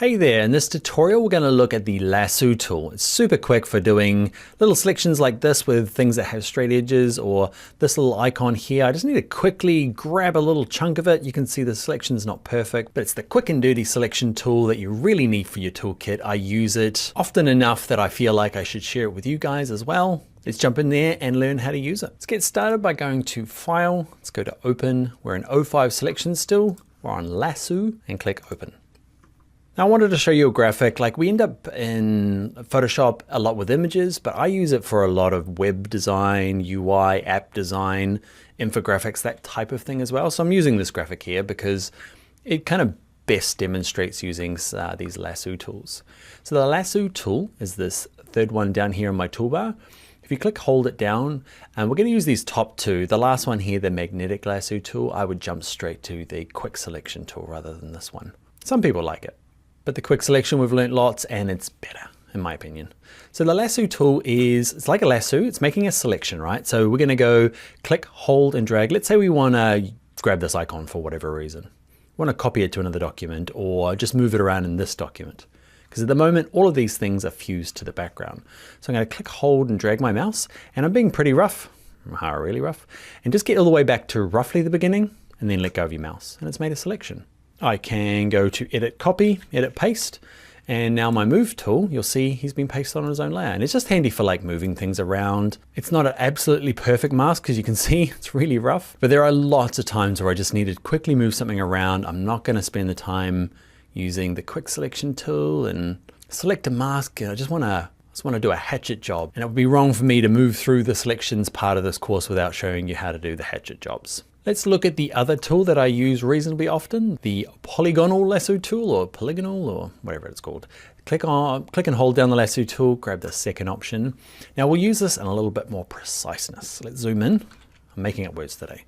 Hey there, in this tutorial we're going to look at the lasso tool. It's super quick for doing little selections like this with things that have straight edges, or this little icon here. I just need to quickly grab a little chunk of it. You can see the selection is not perfect, but it's the quick and dirty selection tool that you really need for your toolkit. I use it often enough that I feel like I should share it with you guys as well. Let's jump in there and learn how to use it. Let's get started by going to File. Let's go to Open. We're in 05 selection still. We're on Lasso and click Open. Now I wanted to show you a graphic. Like, we end up in Photoshop a lot with images, but I use it for a lot of web design, UI, app design, infographics, that type of thing as well. So I'm using this graphic here because it kind of best demonstrates using these lasso tools. So the lasso tool is this third one down here in my toolbar. If you click hold it down, and we're going to use these top two. The last one here, the magnetic lasso tool, I would jump straight to the quick selection tool rather than this one. Some people like it, but the quick selection we've learned lots and it's better in my opinion. So the lasso tool it's like a lasso, it's making a selection, right? So we're going to go click, hold and drag. Let's say we want to grab this icon for whatever reason. We want to copy it to another document or just move it around in this document. Because at the moment, all of these things are fused to the background. So I'm going to click, hold and drag my mouse, and I'm being pretty rough, really rough, and just get all the way back to roughly the beginning and then let go of your mouse and it's made a selection. I can go to edit, copy, edit, paste. And now my move tool, you'll see he's been pasted on his own layer. And it's just handy for like moving things around. It's not an absolutely perfect mask, because you can see it's really rough, but there are lots of times where I just need to quickly move something around. I'm not going to spend the time using the quick selection tool and select a mask. I just want to do a hatchet job. And it would be wrong for me to move through the selections part of this course without showing you how to do the hatchet jobs. Let's look at the other tool that I use reasonably often, the polygonal lasso tool, or polygonal, or whatever it's called. Click and hold down the lasso tool, grab the second option. Now we'll use this in a little bit more preciseness. Let's zoom in. I'm making up words today.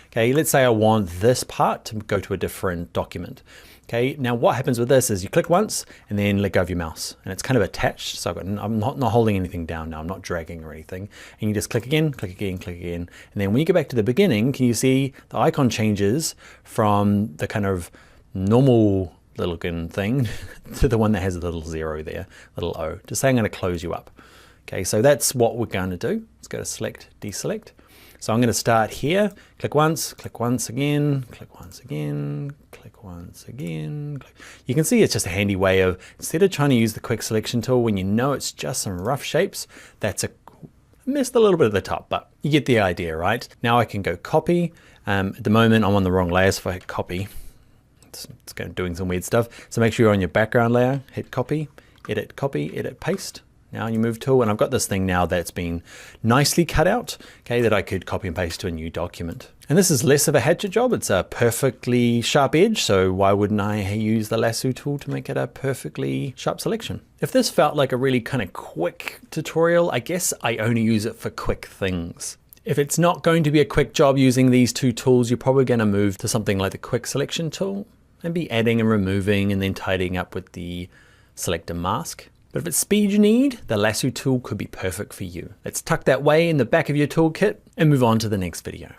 Okay, let's say I want this part to go to a different document. Okay, now what happens with this is you click once and then let go of your mouse, and it's kind of attached. So I'm not holding anything down now. I'm not dragging or anything. And you just click again, click again, click again. And then when you get back to the beginning, can you see the icon changes from the kind of normal little thing to the one that has a little zero there, little O, to say I'm going to close you up. Okay, so that's what we're going to do. Let's go to select, deselect. So I'm going to start here, click once again, click once again, click once again. Click. You can see it's just a handy way of, instead of trying to use the quick selection tool when you know it's just some rough shapes, missed a little bit at the top, but you get the idea, right? Now I can go copy. At the moment I'm on the wrong layer, so if I hit copy, it's kind of doing some weird stuff. So make sure you're on your background layer, hit copy, edit, paste. Now you move tool, and I've got this thing now that's been nicely cut out, okay, that I could copy and paste to a new document. And this is less of a hatchet job. It's a perfectly sharp edge, so why wouldn't I use the lasso tool to make it a perfectly sharp selection? If this felt like a really kind of quick tutorial, I guess I only use it for quick things. If it's not going to be a quick job using these two tools, you're probably going to move to something like the quick selection tool and be adding and removing and then tidying up with the selector mask. But if it's speed you need, the lasso tool could be perfect for you. Let's tuck that way in the back of your toolkit and move on to the next video.